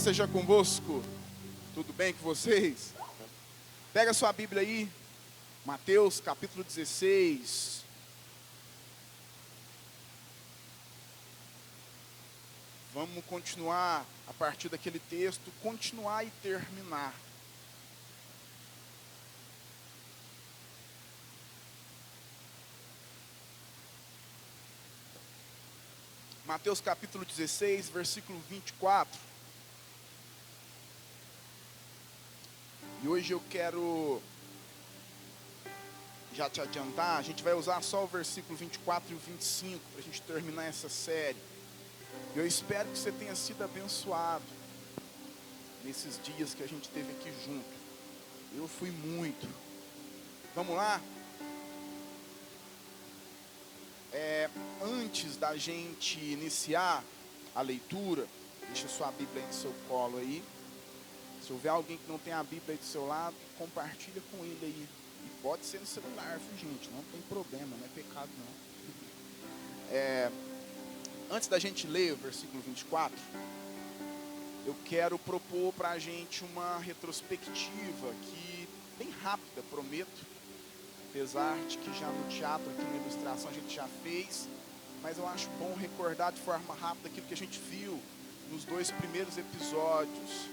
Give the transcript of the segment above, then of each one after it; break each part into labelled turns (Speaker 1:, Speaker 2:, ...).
Speaker 1: paz seja convosco. Tudo bem com vocês? Pega sua Bíblia aí, Mateus capítulo 16. Vamos continuar a partir daquele texto, continuar e terminar. Mateus capítulo 16, versículo 24. E hoje eu quero já te adiantar, a gente vai usar só o versículo 24 e o 25 para a gente terminar essa série. E eu espero que você tenha sido abençoado nesses dias que a gente teve aqui junto. Eu fui muito. Vamos lá? Antes da gente iniciar a leitura, deixa sua Bíblia aí no seu colo aí. Se houver alguém que não tem a Bíblia aí do seu lado, compartilha com ele aí. E pode ser no celular, viu, gente? Não tem problema, não é pecado não. Antes da gente ler o versículo 24, eu quero propor para a gente uma retrospectiva aqui, bem rápida, prometo. Apesar de que já no teatro, aqui na ilustração, a gente já fez. Mas eu acho bom recordar de forma rápida aquilo que a gente viu nos 2 primeiros episódios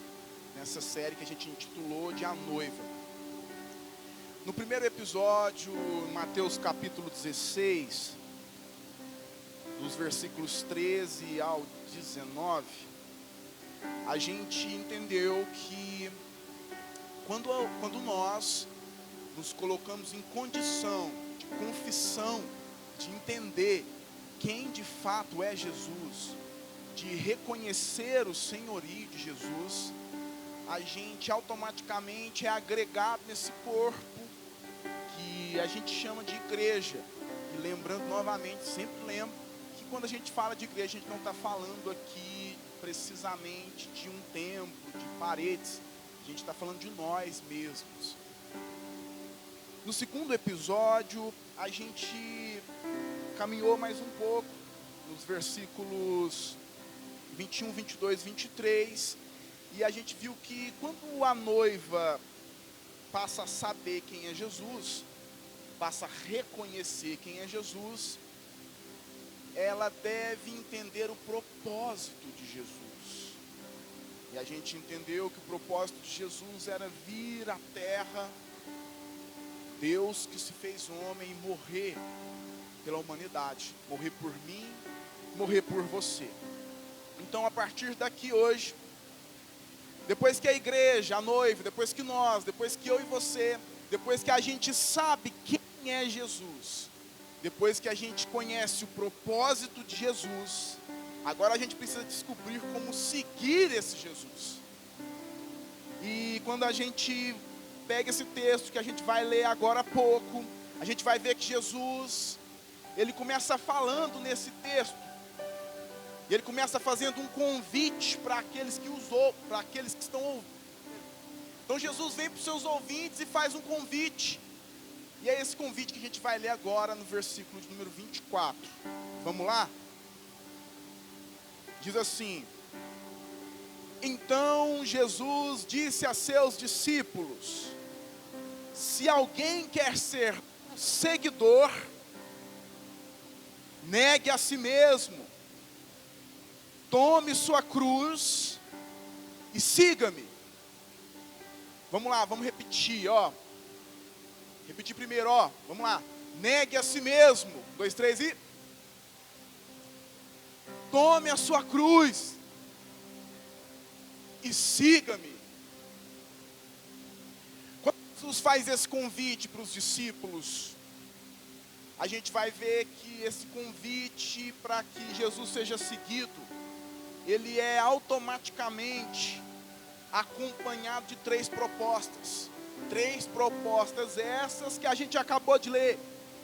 Speaker 1: nessa série que a gente intitulou de A Noiva. No primeiro episódio, Mateus capítulo 16, dos versículos 13 ao 19, a gente entendeu que quando nós nos colocamos em condição de confissão, de entender quem de fato é Jesus, de reconhecer o senhorio de Jesus, a gente automaticamente é agregado nesse corpo que a gente chama de igreja. E lembrando novamente, sempre lembro que quando a gente fala de igreja, a gente não está falando aqui precisamente de um templo, de paredes. A gente está falando de nós mesmos. No segundo episódio, a gente caminhou mais um pouco nos versículos 21, 22, 23, e a gente viu que quando a noiva passa a saber quem é Jesus, passa a reconhecer quem é Jesus, ela deve entender o propósito de Jesus. E a gente entendeu que o propósito de Jesus era vir à terra, Deus que se fez homem, e morrer pela humanidade, morrer por mim, morrer por você. Então, a partir daqui hoje, depois que a igreja, a noiva, depois que nós, depois que eu e você, depois que a gente sabe quem é Jesus, depois que a gente conhece o propósito de Jesus, agora a gente precisa descobrir como seguir esse Jesus. E quando a gente pega esse texto que a gente vai ler agora há pouco, a gente vai ver que Jesus, ele começa falando nesse texto, e ele começa fazendo um convite para aqueles que para aqueles que estão ouvindo. Então Jesus vem para os seus ouvintes e faz um convite, e é esse convite que a gente vai ler agora no versículo de número 24. Vamos lá? Diz assim: então Jesus disse a seus discípulos: se alguém quer ser seguidor, negue a si mesmo, tome sua cruz e siga-me. Vamos lá, vamos repetir, repetir primeiro, vamos lá. Negue a si mesmo, 1, 2, 3 e... tome a sua cruz e siga-me. Quando Jesus faz esse convite para os discípulos, a gente vai ver que esse convite para que Jesus seja seguido, ele é automaticamente acompanhado de 3 propostas. 3 propostas essas que a gente acabou de ler.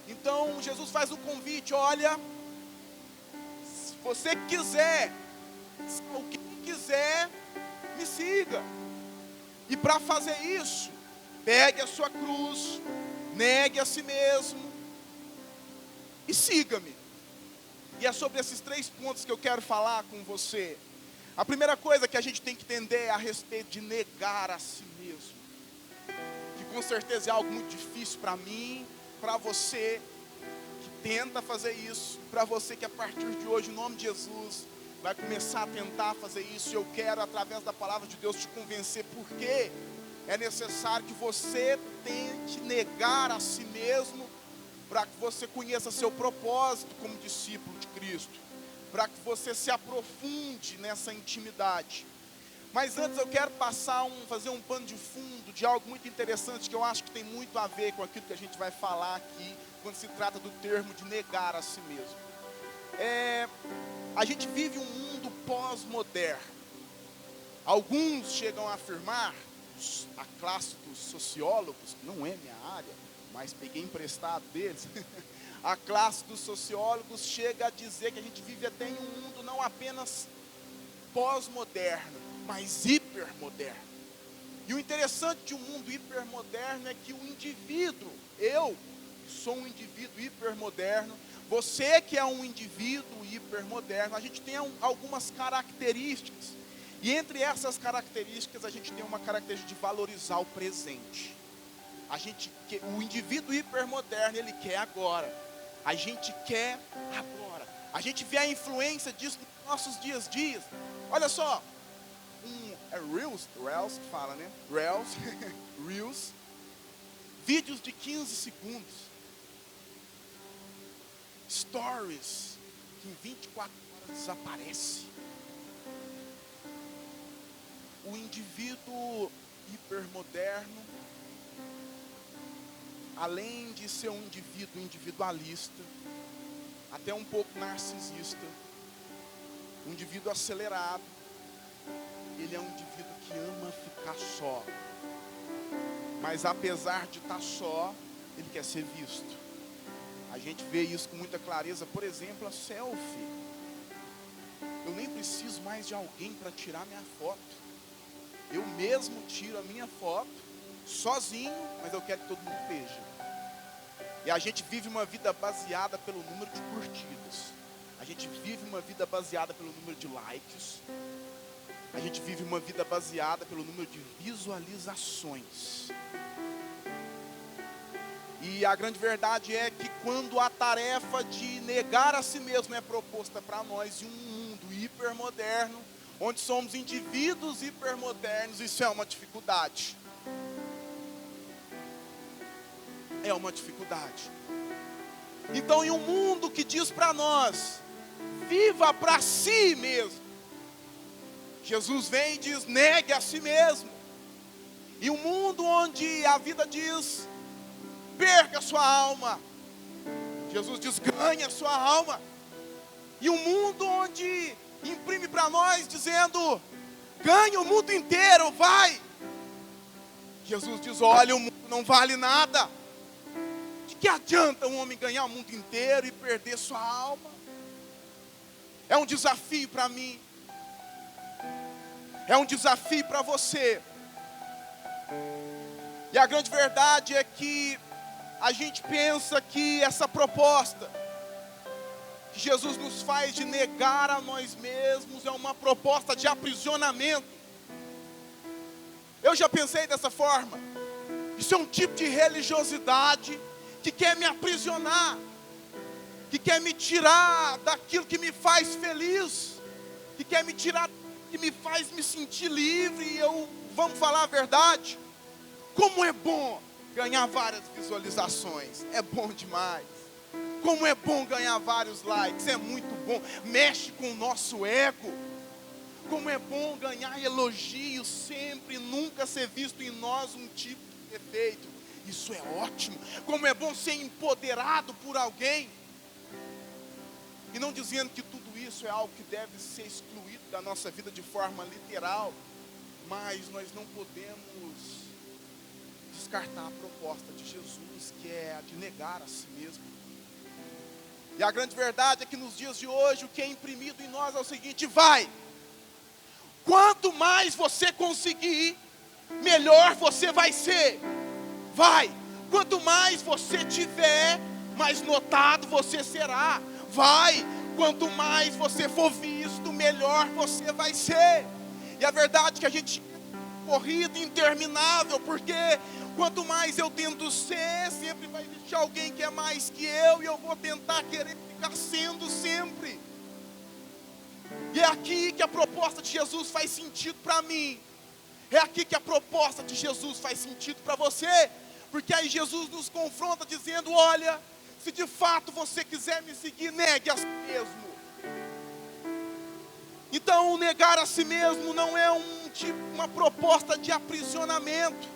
Speaker 1: Então Jesus faz um convite: olha, se você quiser, se alguém quiser, me siga. E para fazer isso, pegue a sua cruz, negue a si mesmo e siga-me. E é sobre esses 3 pontos que eu quero falar com você. A primeira coisa que a gente tem que entender é a respeito de negar a si mesmo. Que com certeza é algo muito difícil para mim, para você que tenta fazer isso, para você que a partir de hoje, em nome de Jesus, vai começar a tentar fazer isso. E eu quero, através da palavra de Deus, te convencer porque é necessário que você tente negar a si mesmo, para que você conheça seu propósito como discípulo de Cristo, para que você se aprofunde nessa intimidade. Mas antes eu quero fazer um pano de fundo de algo muito interessante, que eu acho que tem muito a ver com aquilo que a gente vai falar aqui, quando se trata do termo de negar a si mesmo. A gente vive um mundo pós-moderno. Alguns chegam a afirmar, a classe dos sociólogos, não é minha área, mas peguei emprestado deles, a classe dos sociólogos chega a dizer que a gente vive até em um mundo não apenas pós-moderno, mas hipermoderno. E o interessante de um mundo hipermoderno é que o indivíduo, eu sou um indivíduo hipermoderno, você que é um indivíduo hipermoderno, a gente tem algumas características. E entre essas características, a gente tem uma característica de valorizar o presente. O indivíduo hipermoderno, ele quer agora. A gente quer agora. A gente vê a influência disso nos nossos dias a dias. Olha só, Reels que fala, né? Reels, vídeos de 15 segundos. Stories, que em 24 horas desaparece. O indivíduo hipermoderno, além de ser um indivíduo individualista, até um pouco narcisista, um indivíduo acelerado, ele é um indivíduo que ama ficar só. Mas apesar de estar só, ele quer ser visto. A gente vê isso com muita clareza, por exemplo, a selfie. Eu nem preciso mais de alguém para tirar minha foto. Eu mesmo tiro a minha foto, sozinho, mas eu quero que todo mundo veja. E a gente vive uma vida baseada pelo número de curtidas. A gente vive uma vida baseada pelo número de likes. A gente vive uma vida baseada pelo número de visualizações. E a grande verdade é que quando a tarefa de negar a si mesmo é proposta para nós em um mundo hipermoderno, onde somos indivíduos hipermodernos, isso é uma dificuldade. É uma dificuldade. Então, em um mundo que diz para nós, viva para si mesmo, Jesus vem e diz, negue a si mesmo. E um mundo onde a vida diz, perca a sua alma, Jesus diz, ganhe a sua alma. E um mundo onde imprime para nós dizendo, ganhe o mundo inteiro, vai. Jesus diz, olha, o mundo não vale nada. De que adianta um homem ganhar o mundo inteiro e perder sua alma? É um desafio para mim. É um desafio para você. E a grande verdade é que a gente pensa que essa proposta que Jesus nos faz de negar a nós mesmos é uma proposta de aprisionamento. Eu já pensei dessa forma. Isso é um tipo de religiosidade que quer me aprisionar, que quer me tirar daquilo que me faz feliz, que quer me tirar, que me faz me sentir livre. E vamos falar a verdade, como é bom ganhar várias visualizações, é bom demais. Como é bom ganhar vários likes, é muito bom, mexe com o nosso ego. Como é bom ganhar elogios sempre, nunca ser visto em nós um tipo de defeito. Isso é ótimo. Como é bom ser empoderado por alguém. E não dizendo que tudo isso é algo que deve ser excluído da nossa vida de forma literal, mas nós não podemos descartar a proposta de Jesus, que é a de negar a si mesmo. E a grande verdade é que nos dias de hoje, o que é imprimido em nós é o seguinte, vai. Quanto mais você conseguir, melhor você vai ser. Vai. Quanto mais você tiver, mais notado você será. Vai. Quanto mais você for visto, melhor você vai ser. E a verdade é que a gente corrida interminável, porque quanto mais eu tento ser, sempre vai existir alguém que é mais que eu, e eu vou tentar querer ficar sendo sempre. E é aqui que a proposta de Jesus faz sentido para mim. É aqui que a proposta de Jesus faz sentido para você. Porque aí Jesus nos confronta dizendo: olha, se de fato você quiser me seguir, negue a si mesmo. Então, negar a si mesmo não é uma proposta de aprisionamento.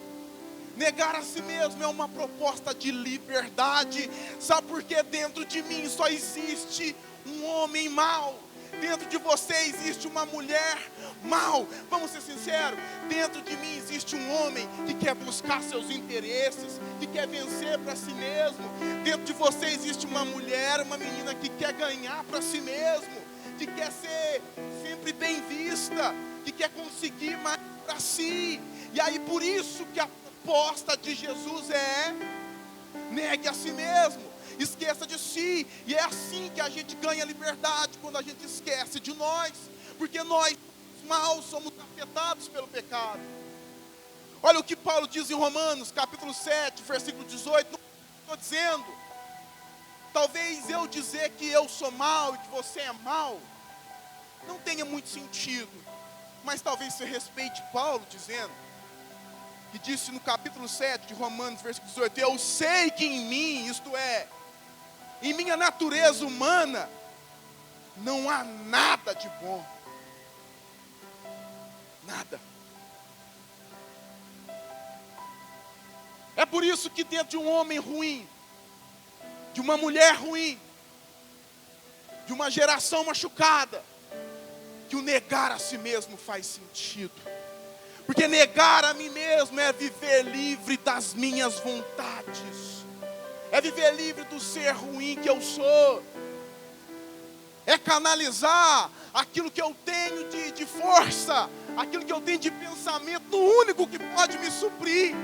Speaker 1: Negar a si mesmo é uma proposta de liberdade. Sabe por quê? Dentro de mim só existe um homem mau. Dentro de você existe uma mulher mau. Vamos ser sinceros, dentro de mim existe um homem que quer buscar seus interesses, que quer vencer para si mesmo. Dentro de você existe uma mulher, uma menina que quer ganhar para si mesmo, que quer ser sempre bem vista, que quer conseguir mais para si. E aí por isso que a proposta de Jesus é: negue a si mesmo, esqueça de si. E é assim que a gente ganha liberdade, quando a gente esquece de nós, porque nós maus somos afetados pelo pecado. Olha o que Paulo diz em Romanos capítulo 7, versículo 18. Não estou dizendo, talvez eu dizer que eu sou mau e que você é mau não tenha muito sentido, mas talvez você respeite Paulo dizendo, que disse no capítulo 7 de Romanos, versículo 18: eu sei que em mim, isto é, em minha natureza humana, não há nada de bom. Nada. É por isso que dentro de um homem ruim, de uma mulher ruim, de uma geração machucada, que o negar a si mesmo faz sentido. Porque negar a mim mesmo é viver livre das minhas vontades, é viver livre do ser ruim que eu sou, é canalizar aquilo que eu tenho de força, aquilo que eu tenho de pensamento no único que pode me suprir.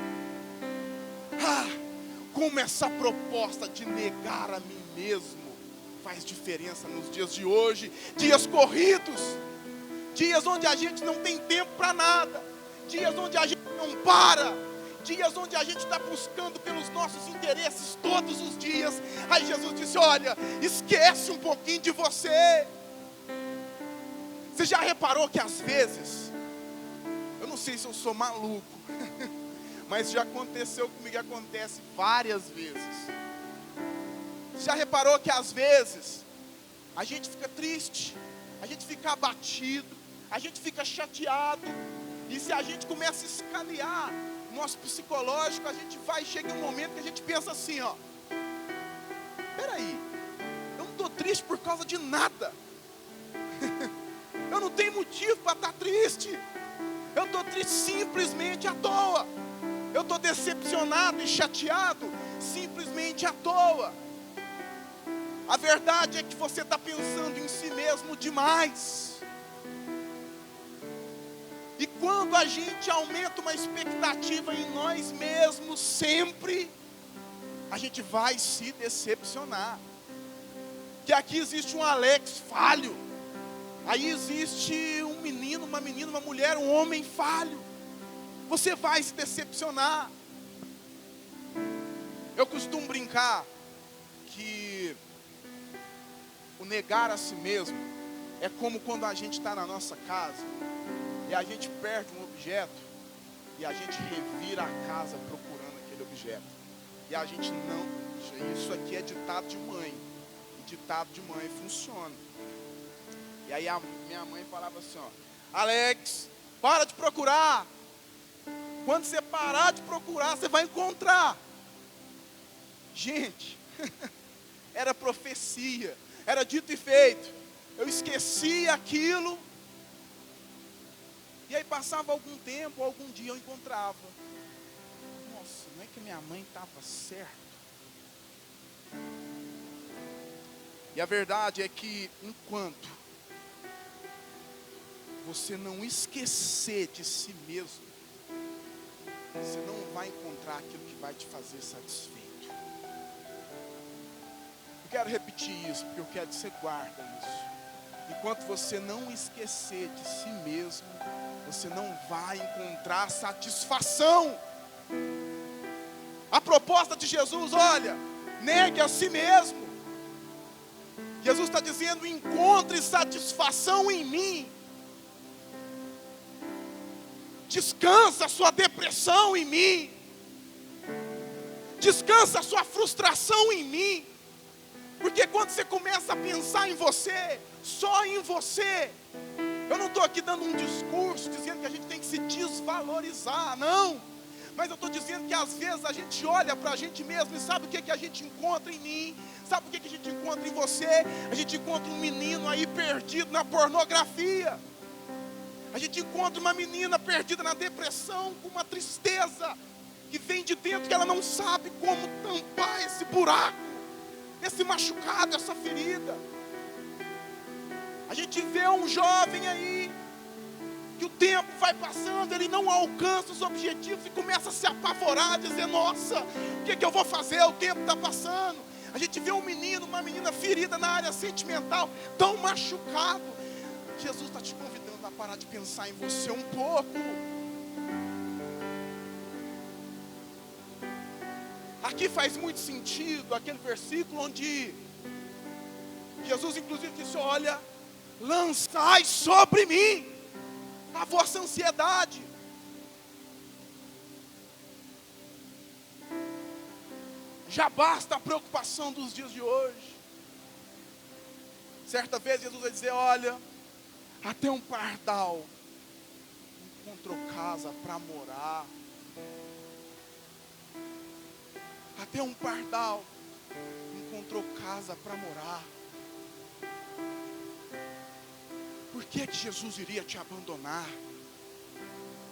Speaker 1: Como essa proposta de negar a mim mesmo faz diferença nos dias de hoje, dias corridos, dias onde a gente não tem tempo para nada, dias onde a gente não para, dias onde a gente está buscando pelos nossos interesses todos os dias. Aí Jesus disse: olha, esquece um pouquinho de você. Você já reparou que às vezes, eu não sei se eu sou maluco, mas já aconteceu comigo, acontece várias vezes. Você já reparou que às vezes a gente fica triste, a gente fica abatido, a gente fica chateado, e se a gente começa a escanear nosso psicológico, a gente chega um momento que a gente pensa assim, ó: peraí, eu não estou triste por causa de nada. Eu não tenho motivo para estar triste. Eu estou triste simplesmente à toa. Eu estou decepcionado e chateado simplesmente à toa. A verdade é que você está pensando em si mesmo demais. E quando a gente aumenta uma expectativa em nós mesmos, sempre a gente vai se decepcionar. Que aqui existe um Alex falho, aí existe um menino, uma menina, uma mulher, um homem falho. Você vai se decepcionar. Eu costumo brincar que o negar a si mesmo é como quando a gente está na nossa casa e a gente perde um objeto e a gente revira a casa procurando aquele objeto. E a gente não, isso aqui é ditado de mãe. E ditado de mãe funciona. E aí a minha mãe falava assim, ó: Alex, para de procurar. Quando você parar de procurar, você vai encontrar. Gente, era profecia, era dito e feito. Eu esquecia aquilo. E aí passava algum tempo, algum dia eu encontrava. Nossa, não é que minha mãe estava certa? E a verdade é que enquanto você não esquecer de si mesmo, você não vai encontrar aquilo que vai te fazer satisfeito. quero repetir isso, porque eu quero que você guarde isso. Enquanto você não esquecer de si mesmo, você não vai encontrar satisfação. A proposta de Jesus, olha, negue a si mesmo. Jesus está dizendo, encontre satisfação em mim. Descansa a sua depressão em mim. Descansa a sua frustração em mim. Porque quando você começa a pensar em você, só em você, eu não estou aqui dando um discurso dizendo que a gente tem que se desvalorizar, não. Mas eu estou dizendo que às vezes a gente olha para a gente mesmo e sabe o que a gente encontra em mim? Sabe o que a gente encontra em você? A gente encontra um menino aí perdido na pornografia. A gente encontra uma menina perdida na depressão, com uma tristeza que vem de dentro, que ela não sabe como tampar esse buraco, esse machucado, essa ferida. A gente vê um jovem aí, que o tempo vai passando, ele não alcança os objetivos e começa a se apavorar, dizer, nossa, o que eu vou fazer? O tempo está passando. A gente vê um menino, uma menina ferida na área sentimental, tão machucado. Jesus está te convidando a parar de pensar em você um pouco. Aqui faz muito sentido aquele versículo onde Jesus inclusive disse, olha, lançai sobre mim a vossa ansiedade. Já basta a preocupação dos dias de hoje. Certa vez Jesus vai dizer, olha, até um pardal encontrou casa para morar. Até um pardal encontrou casa para morar. Por que Jesus iria te abandonar?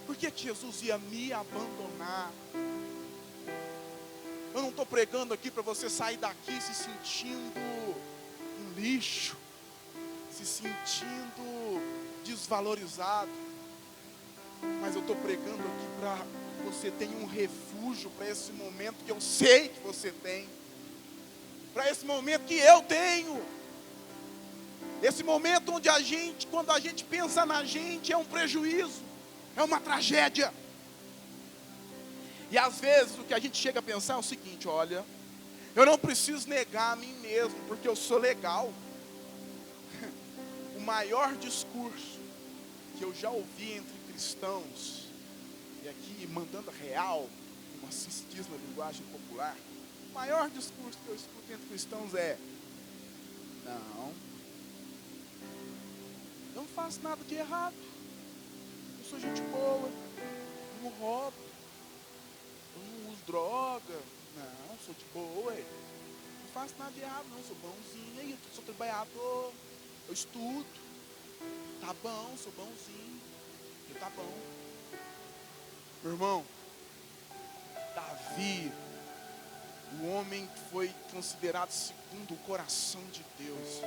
Speaker 1: Por que Jesus ia me abandonar? Eu não estou pregando aqui para você sair daqui se sentindo um lixo, se sentindo desvalorizado. Mas eu estou pregando aqui para que você tenha um refúgio para esse momento que eu sei que você tem. Para esse momento que eu tenho. Esse momento onde quando a gente pensa na gente, é um prejuízo, é uma tragédia. E às vezes o que a gente chega a pensar é o seguinte, olha, eu não preciso negar a mim mesmo, porque eu sou legal. O maior discurso que eu já ouvi entre cristãos, e aqui mandando real, como assim se diz na linguagem popular, o maior discurso que eu escuto entre cristãos é, não faço nada de errado, eu sou gente boa, eu não roubo, eu não uso droga, não, sou de boa, não faço nada de errado não, sou bonzinho, eu sou trabalhador, eu estudo, tá bom, sou bonzinho, tá bom. Meu irmão, Davi, o homem que foi considerado segundo o coração de Deus,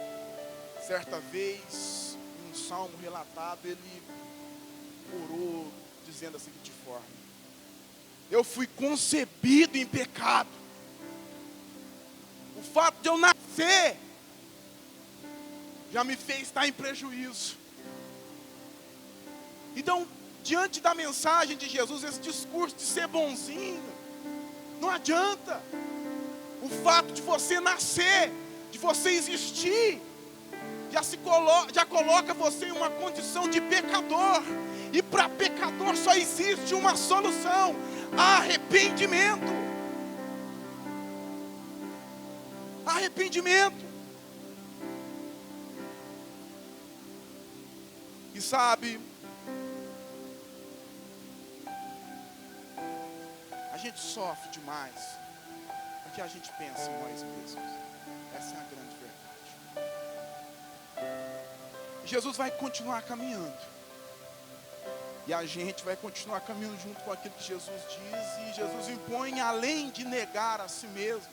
Speaker 1: certa vez, em um salmo relatado, ele orou dizendo da seguinte forma, eu fui concebido em pecado, o fato de eu nascer já me fez estar em prejuízo. Então, diante da mensagem de Jesus, esse discurso de ser bonzinho, não adianta. O fato de você nascer, de você existir, já coloca você em uma condição de pecador. E para pecador só existe uma solução: arrependimento. Arrependimento. E sabe, a gente sofre demais porque a gente pensa em nós mesmos. Essa é a grande verdade. Jesus vai continuar caminhando. E a gente vai continuar caminhando junto com aquilo que Jesus diz. E Jesus impõe, além de negar a si mesmo,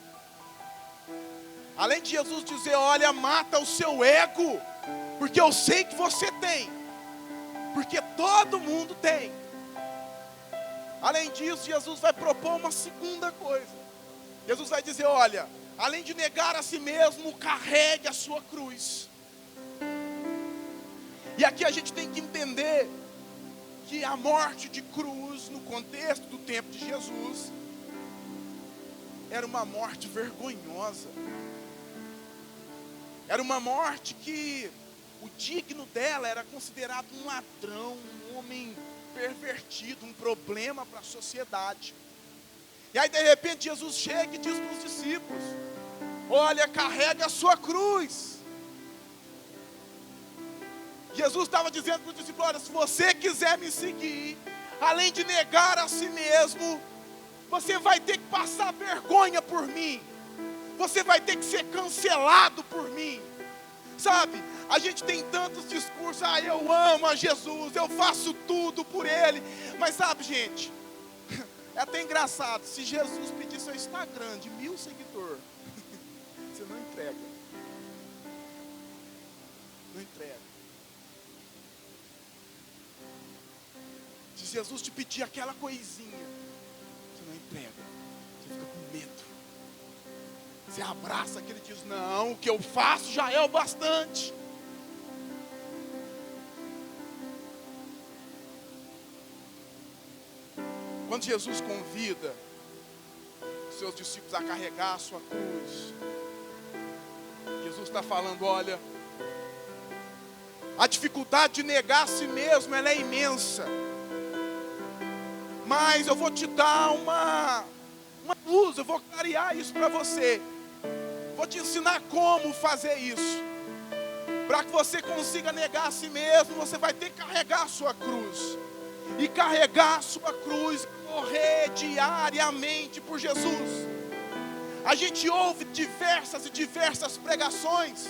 Speaker 1: além de Jesus dizer, olha, mata o seu ego, porque eu sei que você tem, porque todo mundo tem. Além disso, Jesus vai propor uma segunda coisa. Jesus vai dizer, olha, além de negar a si mesmo, carregue a sua cruz. E aqui a gente tem que entender que a morte de cruz, no contexto do tempo de Jesus, era uma morte vergonhosa. Era uma morte que o digno dela era considerado um ladrão, um homem pervertido, um problema para a sociedade. E aí de repente Jesus chega e diz para os discípulos: olha, carrega a sua cruz. Jesus estava dizendo para os discípulos: olha, se você quiser me seguir, além de negar a si mesmo, você vai ter que passar vergonha por mim. Você vai ter que ser cancelado por mim. Sabe, a gente tem tantos discursos: ah, eu amo a Jesus, eu faço tudo por Ele. Mas sabe, gente, é até engraçado, se Jesus pedir seu Instagram de 1000 seguidores, você não entrega. Não entrega. Se Jesus te pedir aquela coisinha, você não entrega. Você fica com medo. Você abraça aquele e diz: não, o que eu faço já é o bastante. Quando Jesus convida os seus discípulos a carregar a sua cruz, Jesus está falando: olha, a dificuldade de negar a si mesmo, ela é imensa. Mas eu vou te dar uma luz, eu vou clarear isso para você. Vou te ensinar como fazer isso. Para que você consiga negar a si mesmo, você vai ter que carregar a sua cruz. E carregar a sua cruz, correr diariamente por Jesus. A gente ouve diversas e diversas pregações.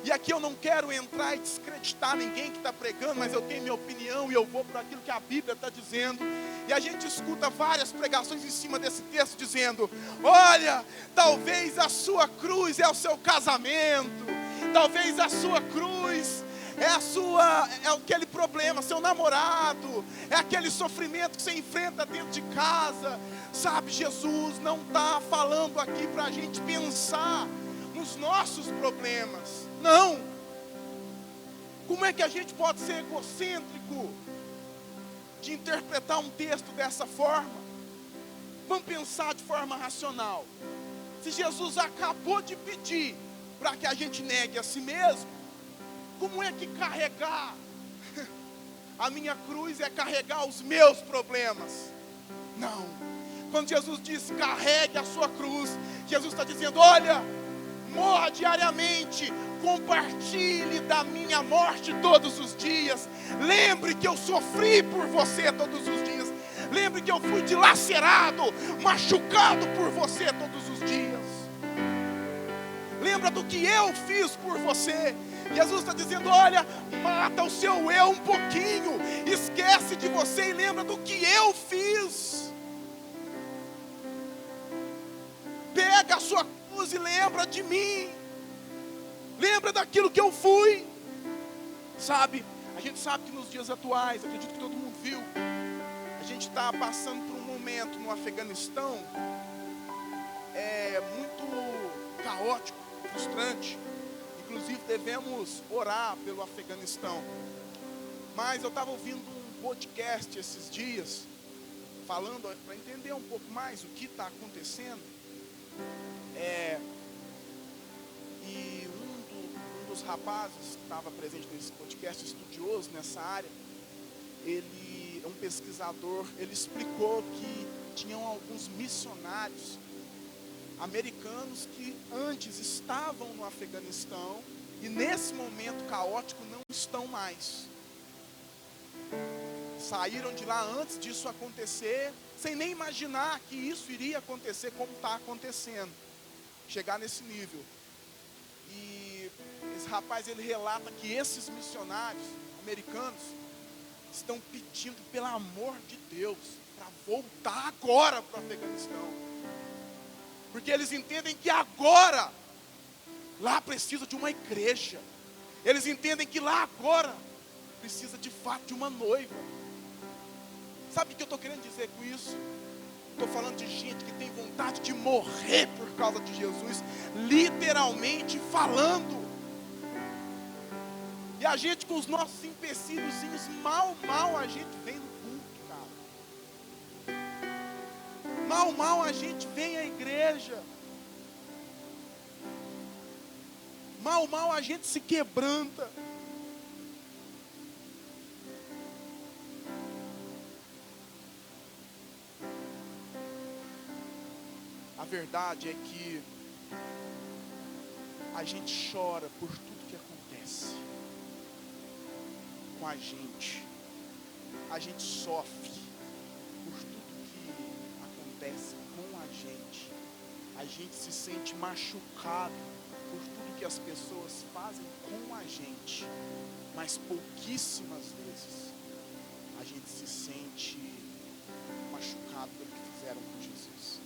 Speaker 1: E aqui eu não quero entrar e descreditar ninguém que está pregando, mas eu tenho minha opinião e eu vou por aquilo que a Bíblia está dizendo. E a gente escuta várias pregações em cima desse texto dizendo: olha, talvez a sua cruz é o seu casamento, talvez a sua cruz é aquele problema, seu namorado, é aquele sofrimento que você enfrenta dentro de casa. Sabe, Jesus não está falando aqui para a gente pensar nos nossos problemas. Não. Como é que a gente pode ser egocêntrico de interpretar um texto dessa forma? Vamos pensar de forma racional. Se Jesus acabou de pedir para que a gente negue a si mesmo, como é que carregar a minha cruz é carregar os meus problemas? Não. Quando Jesus diz carregue a sua cruz, Jesus está dizendo: olha, morra diariamente, compartilhe da minha morte todos os dias. Lembre que eu sofri por você todos os dias. Lembre que eu fui dilacerado, machucado por você todos os dias. Lembra do que eu fiz por você. Jesus está dizendo: olha, mata o seu eu um pouquinho, esquece de você e lembra do que eu fiz. Pega a sua cruz e lembra de mim. Lembra daquilo que eu fui. Sabe, a gente sabe que nos dias atuais, acredito que todo mundo viu, a gente está passando por um momento no Afeganistão muito caótico, frustrante. Inclusive devemos orar pelo Afeganistão. Mas eu estava ouvindo um podcast esses dias, falando para entender um pouco mais o que está acontecendo. E um dos rapazes que estava presente nesse podcast, estudioso nessa área, ele é um pesquisador, ele explicou que tinham alguns missionários americanos que antes estavam no Afeganistão e nesse momento caótico não estão mais. Saíram de lá antes disso acontecer, sem nem imaginar que isso iria acontecer como está acontecendo, chegar nesse nível. E esse rapaz, ele relata que esses missionários americanos estão pedindo, pelo amor de Deus, para voltar agora para o Afeganistão. Porque eles entendem que agora, lá precisa de uma igreja. Eles entendem que lá agora, precisa de fato de uma noiva. Sabe o que eu estou querendo dizer com isso? Estou falando de gente que tem vontade de morrer por causa de Jesus, literalmente falando. E a gente com os nossos empecilhozinhos, mal a gente vem no culto, cara. Mal a gente vem à igreja. Mal a gente se quebranta. A verdade é que a gente chora por tudo que acontece com a gente. A gente sofre por tudo que acontece com a gente. A gente se sente machucado por tudo que as pessoas fazem com a gente. Mas pouquíssimas vezes a gente se sente machucado pelo que fizeram com Jesus.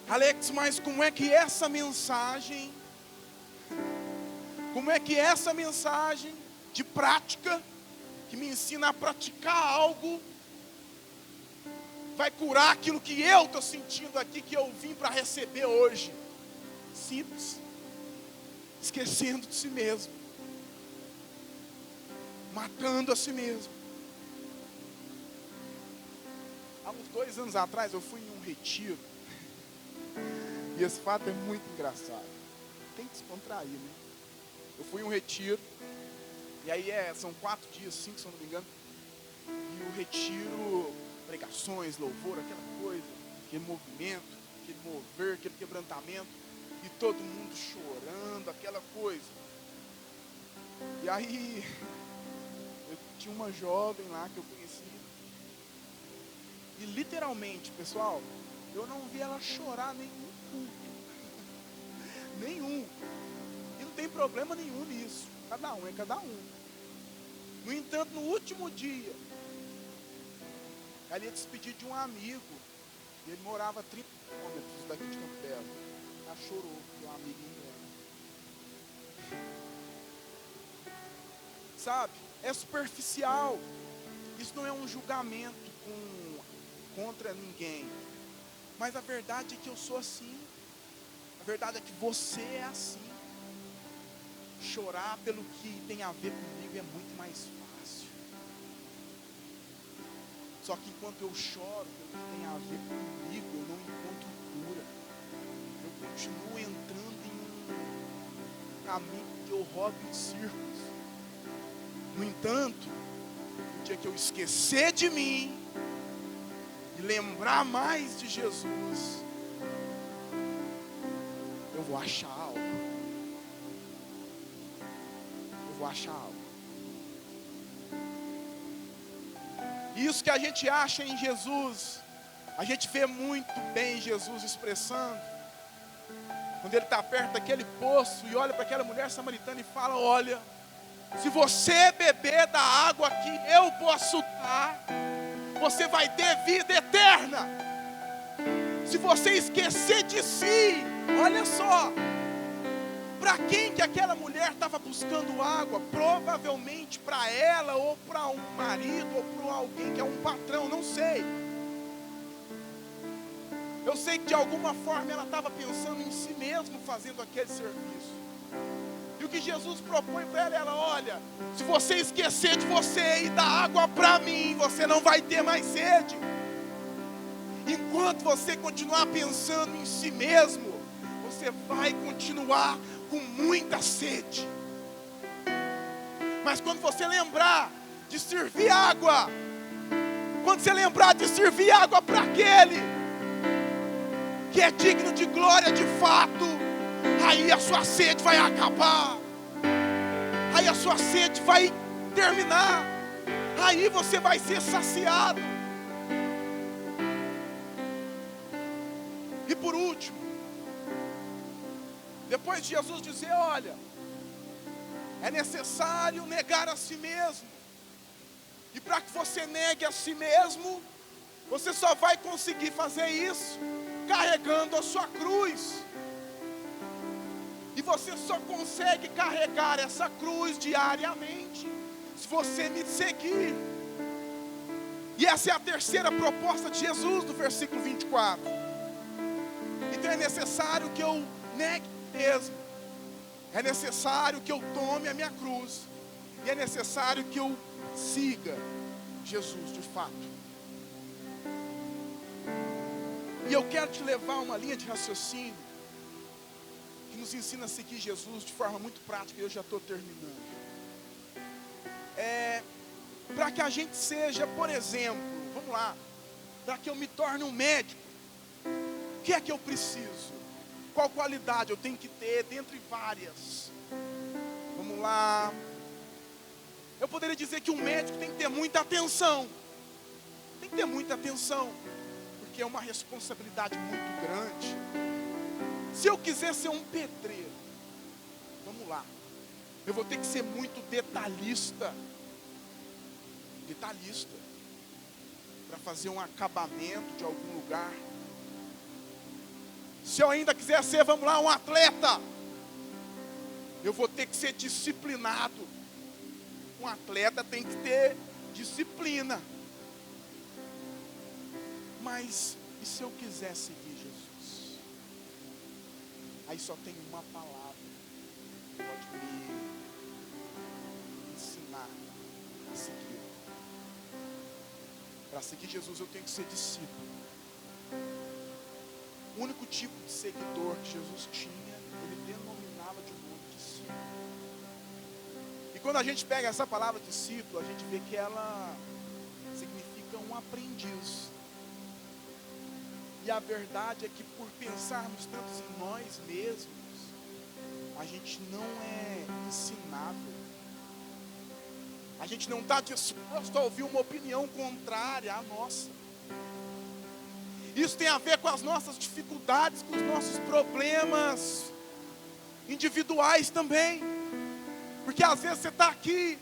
Speaker 1: Alex, mas como é que essa mensagem de prática, que me ensina a praticar algo, vai curar aquilo que eu estou sentindo aqui, que eu vim para receber hoje? Simples. Esquecendo de si mesmo. Matando a si mesmo. Há uns 2 anos atrás eu fui em um retiro. E esse fato é muito engraçado. Tem que descontrair, né? Eu fui em um retiro. E aí são 4 dias, 5 se eu não me engano. E o retiro, pregações, louvor, aquela coisa, aquele movimento, aquele mover, aquele quebrantamento. E todo mundo chorando, aquela coisa. E aí, eu tinha uma jovem lá que eu conheci. E literalmente, pessoal, eu não vi ela chorar nenhum culto. Nenhum. E não tem problema nenhum nisso. Cada um é cada um. No entanto, no último dia, ela ia despedir de um amigo. E ele morava a 30 quilômetros daqui de Campo Belo. Ela chorou, porque o amigo ia embora. Sabe? É superficial. Isso não é um julgamento contra ninguém. Mas a verdade é que eu sou assim. A verdade é que você é assim. Chorar pelo que tem a ver comigo é muito mais fácil. Só que enquanto eu choro pelo que tem a ver comigo, eu não encontro cura. Eu continuo entrando em um caminho que eu rodo em círculos. No entanto, no dia que eu esquecer de mim e lembrar mais de Jesus, eu vou achar algo. Eu vou achar algo. Isso que a gente acha em Jesus, a gente vê muito bem Jesus expressando. Quando ele está perto daquele poço e olha para aquela mulher samaritana e fala: olha, se você beber da água que eu posso dar, você vai ter vida eterna. Se você esquecer de si, olha só, para quem que aquela mulher estava buscando água? Provavelmente para ela, ou para um marido, ou para alguém que é um patrão, não sei. Eu sei que de alguma forma ela estava pensando em si mesma fazendo aquele serviço. E o que Jesus propõe para ela, olha, se você esquecer de você e dar água para mim, você não vai ter mais sede. Enquanto você continuar pensando em si mesmo, você vai continuar com muita sede. Mas quando você lembrar de servir água, quando você lembrar de servir água para aquele que é digno de glória de fato, aí a sua sede vai acabar. Aí a sua sede vai terminar. Aí você vai ser saciado. E por último, depois de Jesus dizer: olha, é necessário negar a si mesmo. E para que você negue a si mesmo, você só vai conseguir fazer isso carregando a sua cruz. E você só consegue carregar essa cruz diariamente se você me seguir. E essa é a terceira proposta de Jesus no versículo 24. Então é necessário que eu negue mesmo. É necessário que eu tome a minha cruz. E é necessário que eu siga Jesus de fato. E eu quero te levar a uma linha de raciocínio que nos ensina a seguir Jesus de forma muito prática. E eu já estou terminando. Para que a gente seja, por exemplo, vamos lá, para que eu me torne um médico, o que é que eu preciso? Qual qualidade eu tenho que ter, dentre várias? Vamos lá. Eu poderia dizer que um médico tem que ter muita atenção. Tem que ter muita atenção, porque é uma responsabilidade muito grande. Se eu quiser ser um pedreiro, vamos lá, eu vou ter que ser muito detalhista. Para fazer um acabamento de algum lugar. Se eu ainda quiser ser, vamos lá, um atleta, eu vou ter que ser disciplinado. Um atleta tem que ter disciplina. Mas e se eu quiser seguir Jesus? Aí só tem uma palavra que pode me ensinar a seguir. Para seguir Jesus eu tenho que ser discípulo. O único tipo de seguidor que Jesus tinha, ele denominava de nome discípulo. E quando a gente pega essa palavra discípulo, a gente vê que ela significa um aprendiz. E a verdade é que por pensarmos tanto em nós mesmos, a gente não é ensinável. A gente não está disposto a ouvir uma opinião contrária à nossa. Isso tem a ver com as nossas dificuldades, com os nossos problemas individuais também. Porque às vezes você está aqui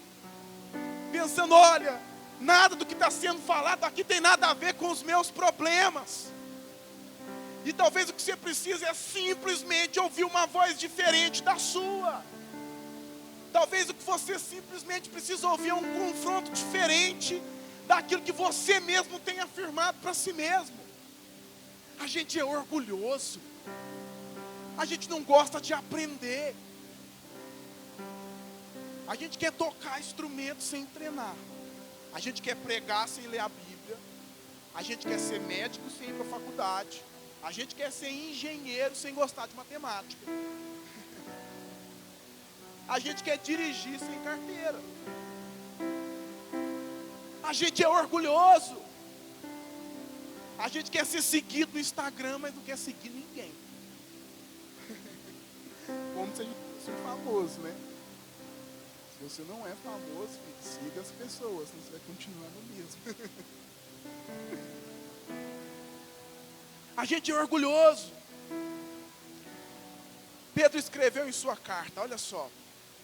Speaker 1: pensando, olha, nada do que está sendo falado aqui tem nada a ver com os meus problemas. E talvez o que você precisa é simplesmente ouvir uma voz diferente da sua. Talvez o que você simplesmente precisa ouvir é um confronto diferente daquilo que você mesmo tem afirmado para si mesmo. A gente é orgulhoso. A gente não gosta de aprender. A gente quer tocar instrumento sem treinar. A gente quer pregar sem ler a Bíblia. A gente quer ser médico sem ir para a faculdade. A gente quer ser engenheiro sem gostar de matemática. A gente quer dirigir sem carteira. A gente é orgulhoso. A gente quer ser seguido no Instagram, mas não quer seguir ninguém. Como se a gente fosse famoso, né? Se você não é famoso, siga as pessoas, senão você vai continuar no mesmo. A gente é orgulhoso. Pedro escreveu em sua carta, olha só.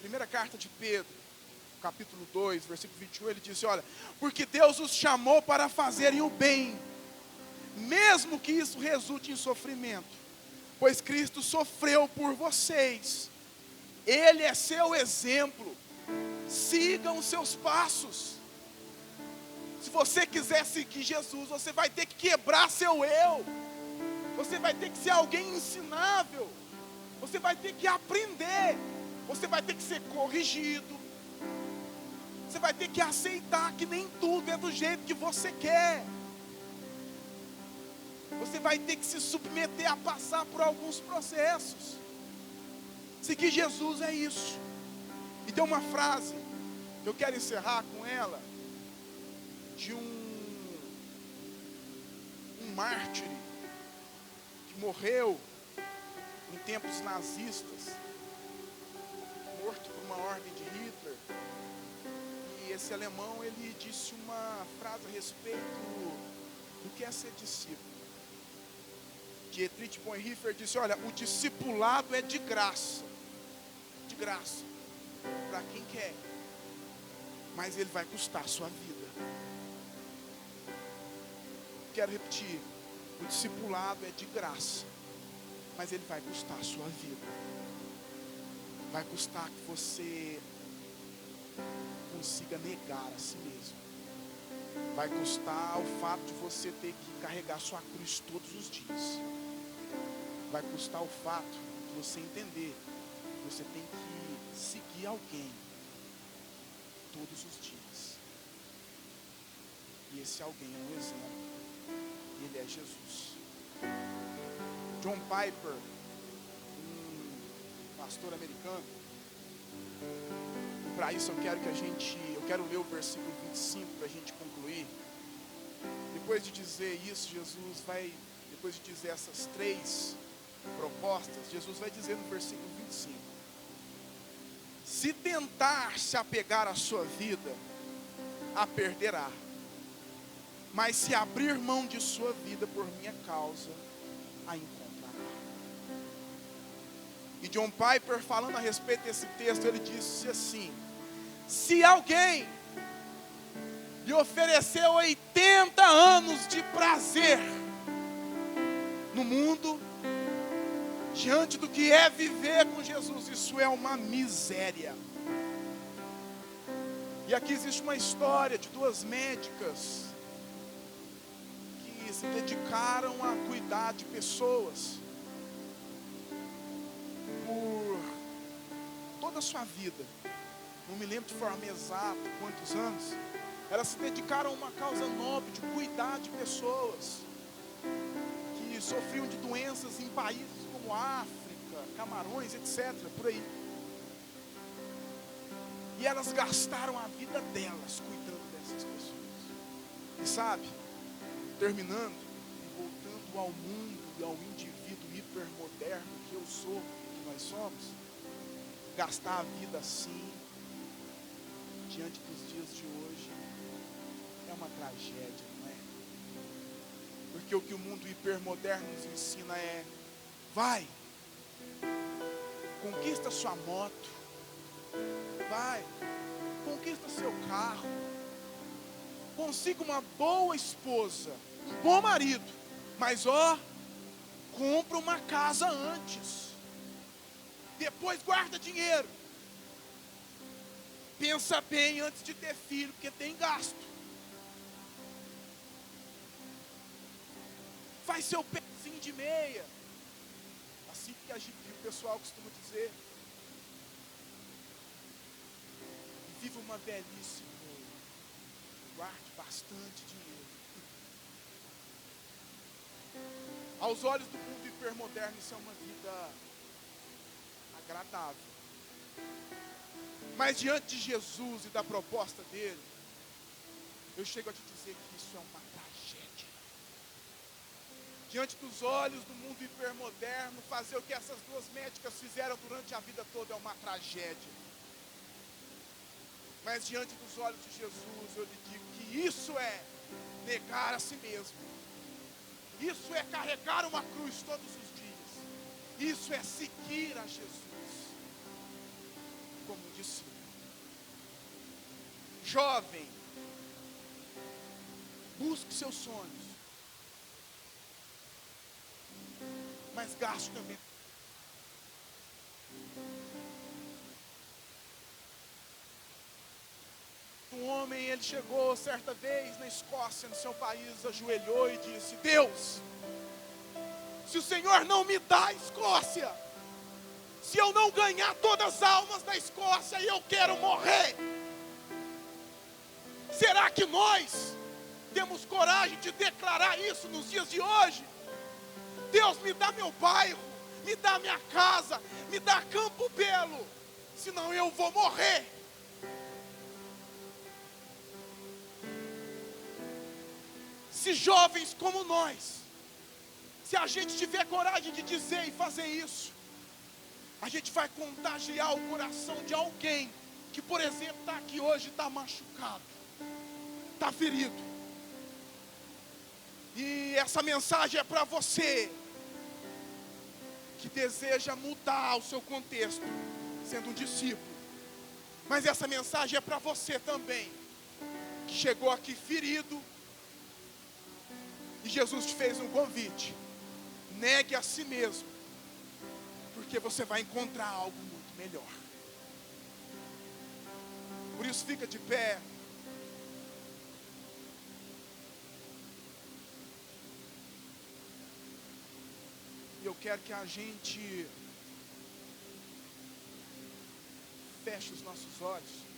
Speaker 1: Primeira carta de Pedro, capítulo 2, versículo 21, ele disse, olha, porque Deus os chamou para fazerem o bem, mesmo que isso resulte em sofrimento, pois Cristo sofreu por vocês. Ele é seu exemplo. Sigam os seus passos. Se você quiser seguir Jesus, você vai ter que quebrar seu eu. Você vai ter que ser alguém ensinável. Você vai ter que aprender. Você vai ter que ser corrigido. Você vai ter que aceitar que nem tudo é do jeito que você quer. Você vai ter que se submeter a passar por alguns processos. Seguir Jesus é isso. E tem uma frase que eu quero encerrar com ela, de um mártir que morreu em tempos nazistas, morto por uma ordem de Hitler. E esse alemão, ele disse uma frase a respeito do que é ser discípulo. Dietrich Bonhoeffer disse, olha, o discipulado é de graça, para quem quer, mas ele vai custar a sua vida. Quero repetir, o discipulado é de graça, mas ele vai custar a sua vida. Vai custar que você consiga negar a si mesmo. Vai custar o fato de você ter que carregar sua cruz todos os dias. Vai custar o fato de você entender que você tem que seguir alguém todos os dias. E esse alguém é um exemplo. Ele é Jesus. John Piper, um pastor americano. E para isso eu quero ler o versículo 25 para a gente concluir. Depois de dizer isso, depois de dizer essas três propostas, Jesus vai dizer no versículo 25: se tentar se apegar à sua vida, a perderá. Mas se abrir mão de sua vida por minha causa, a encontrará. E John Piper, falando a respeito desse texto, ele disse assim: se alguém lhe oferecer 80 anos de prazer no mundo, diante do que é viver com Jesus, isso é uma miséria. E aqui existe uma história de duas médicas que se dedicaram a cuidar de pessoas por toda a sua vida. Não me lembro de forma exata quantos anos. Elas se dedicaram a uma causa nobre de cuidar de pessoas que sofriam de doenças em países como África, Camarões, etc., por aí. E elas gastaram a vida delas cuidando dessas pessoas. E sabe, terminando e voltando ao mundo e ao indivíduo hipermoderno que eu sou, que nós somos, gastar a vida assim, diante dos dias de hoje, é uma tragédia, não é? Porque o que o mundo hipermoderno nos ensina é: vai, conquista sua moto, vai, conquista seu carro, consiga uma boa esposa, um bom marido, mas compra uma casa antes, depois guarda dinheiro, pensa bem antes de ter filho, porque tem gasto. Faz seu pezinho de meia, assim que o pessoal costuma dizer. E viva uma velhice boa. Guarde bastante dinheiro. Aos olhos do mundo hipermoderno, isso é uma vida agradável. Mas diante de Jesus e da proposta dele, eu chego a te dizer que isso é uma tragédia. Diante dos olhos do mundo hipermoderno, fazer o que essas duas médicas fizeram durante a vida toda é uma tragédia. Mas diante dos olhos de Jesus, eu lhe digo que isso é negar a si mesmo. Isso é carregar uma cruz todos os dias. Isso é seguir a Jesus como um discípulo. Jovem, busque seus sonhos, mas gaste também. Um homem, ele chegou certa vez na Escócia, no seu país, ajoelhou e disse: Deus, se o Senhor não me dá a Escócia, se eu não ganhar todas as almas da Escócia e eu quero morrer, será que nós temos coragem de declarar isso nos dias de hoje? Deus, me dá meu bairro, me dá minha casa, me dá Campo Belo, senão eu vou morrer. Se jovens como nós, se a gente tiver coragem de dizer e fazer isso, a gente vai contagiar o coração de alguém que, por exemplo, está aqui hoje, está machucado, está ferido. E essa mensagem é para você que deseja mudar o seu contexto, sendo um discípulo. Mas essa mensagem é para você também, que chegou aqui ferido, e Jesus te fez um convite: negue a si mesmo, porque você vai encontrar algo muito melhor. Por isso, fica de pé. eu quero que a gente feche os nossos olhos.